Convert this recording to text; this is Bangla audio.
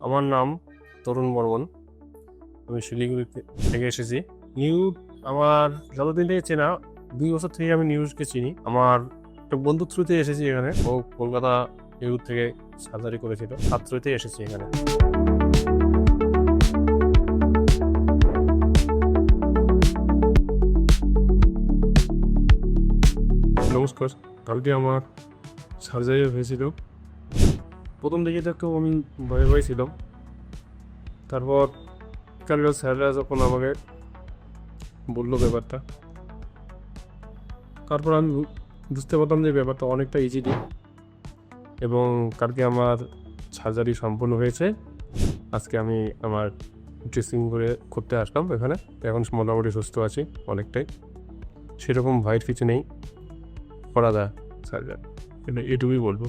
আমার নাম তরুণ বর্মন। আমি শিলিগুড়ি থেকে এসেছি। নিউজ আমার যতদিন থেকে চেনা, 2 বছর থেকে আমি নিউজকে চিনি। আমার একটা বন্ধু থ্রুতে এসেছি এখানে। ও কলকাতা নিউজ থেকে সার্জারি করেছিল, তার থ্রুতে এসেছি এখানে। নমস্কার। কালকে আমার সার্জারি হয়েছিল। প্রথম দিকে তো একটু আমি ভয়ে ছিলাম। তারপর কালকে স্যাররা যখন আমাকে বললো ব্যাপারটা, তারপর আমি বুঝতে পারলাম যে ব্যাপারটা অনেকটা ইজিলি। এবং কালকে আমার সার্জারি সম্পূর্ণ হয়েছে। আজকে আমি আমার ড্রেসিং করতে আসলাম এখানে। এখন মোটামুটি সুস্থ আছি অনেকটাই, সেরকম ভয়ের কিছু নেই, করা যায় সার্জারি, এটুকুই বলবো।